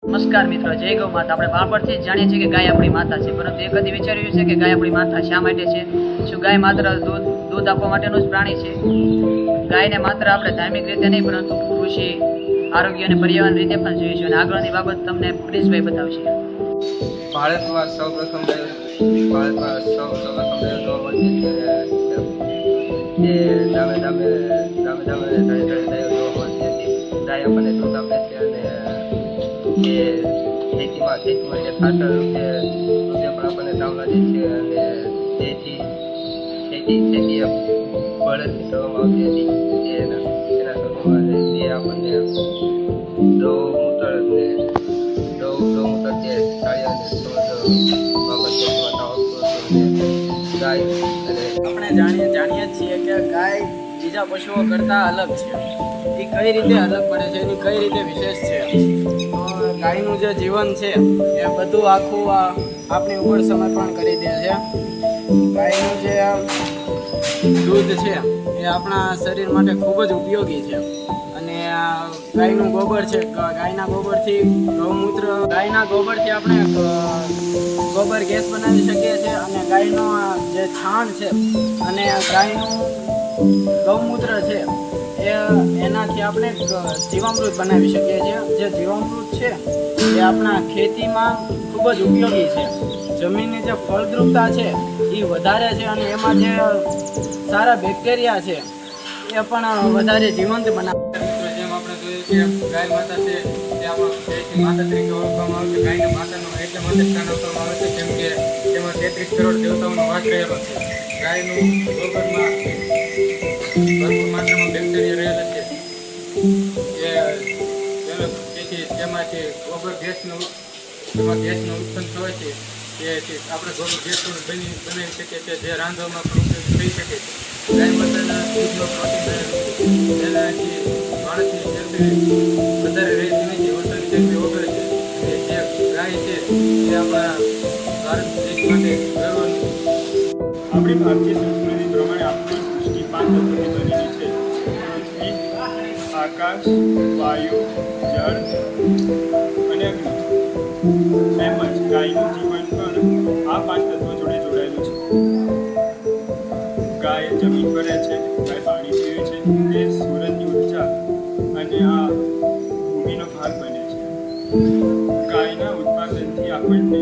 નમસ્કાર મિત્રો, જય ગૌ માતા. આપણે બાળપણથી જ જાણીએ છીએ કે ગાય આપણી માતા છે, પરંતુ એ કદી વિચાર્યું છે કે ગાય આપણી માતા શા માટે છે? શું ગાય માત્ર દૂધ આપવા માટેનું જ પ્રાણી છે? ગાયને માત્ર આપણે ધાર્મિક રીતે નહીં, પરંતુ કૃષિ, આરોગ્ય અને પર્યાવરણ રીતે પણ જોઈશું, અને આગળની બાબત તમને પ્રિન્સભાઈ બતાવશે. ભારતમાં સૌપ્રથમ જોવા મળતી છે જે ગામે ગામે જોવા મળતી હતી. ગાય આપણને દૂધ આપે છે અને જે ખેતીમાં જે ખાતર રૂપે પણ આપણને કામ લાગે છે, અને તેથી ખેતી બળદથી કરવામાં આવતી હતી. એના સ્વરૂપમાં જે આપણને ગૌમૂત્ર જે આપણે જાણીએ છીએ કે ગાય બીજા પશુઓ કરતાં અલગ છે. એ કઈ રીતે અલગ પડે છે, એની કઈ રીતે વિશેષ છે? તો ગાયનું જે જીવન છે એ બધું આખું આપણી ઉપર સમર્પણ કરી દે છે. ગાયનું જે દૂધ છે એ આપણા શરીર માટે ખૂબ જ ઉપયોગી છે. અને ગાયનું ગોબર છે, ગાયના ગોબરથી આપણે ગોબર ગેસ બનાવી શકીએ છીએ. અને ગાયનો જે છાણ છે અને ગાયનું ગૌમૂત્ર છે એનાથી આપણે જીવામૃત બનાવી શકીએ છીએ. જે જીવામૃત છે એ આપણા ખેતીમાં ખૂબ જ ઉપયોગી છે. જમીનની જે ફળદ્રુપતા છે એ વધારે છે, અને એમાં જે સારા બેક્ટેરિયા છે એ પણ વધારે જીવંત બનાવે. જેમ આપણે જોઈએ કે ગાય માતા છે તે આપણા દેશની માતા તરીકે ઓળખવામાં આવે છે. ગાયને માતાનું એટલે માટે સ્થાન આપવામાં આવે છે કેમ કે તેમાં 33 કરોડ દેવતાઓનો વાસ રહેલો છે. ગાયનું ગોબરમાં ભરપૂર માત્રામાં બેક્ટેરિયા રહેલા છે. તેથી તેમાંથી ગોબર ગેસનું ઉત્પન્ન થાય છે. તેથી આપણે ગોબર ગેસ બનાવી શકીએ છીએ, જે રાંધવામાં પણ ઉપયોગી થઈ શકે છે. ગાય માતાના દૂધમાં પ્રોટીન રહેલું છે, જેનાથી માણસની ચરબી વધારે રહેતી નથી, ઓછાની ચરબી વગર છે. અને જે ગાય છે એ આપણા ભારત દેશ માટે ગર્વનું. આપણી ભારતીય સંસ્કૃતિ પ્રમાણે આપણી સૃષ્ટિ 5 તત્વોથી બનેલી છે: પૃથ્વી, આકાશ, વાયુ, જળ અને અગ્નિ. તેમજ ગાયનું જીવન પણ આ 5 તત્વો જોડે જોડાયેલું છે. ગાય જમીન પર રહે છે, ગાય પાણી પીવે છે, તે સૂરજની ઉર્જા અને આ ભૂમિનો ભાગ બને છે. ગાયના ઉત્પાદનથી આપણને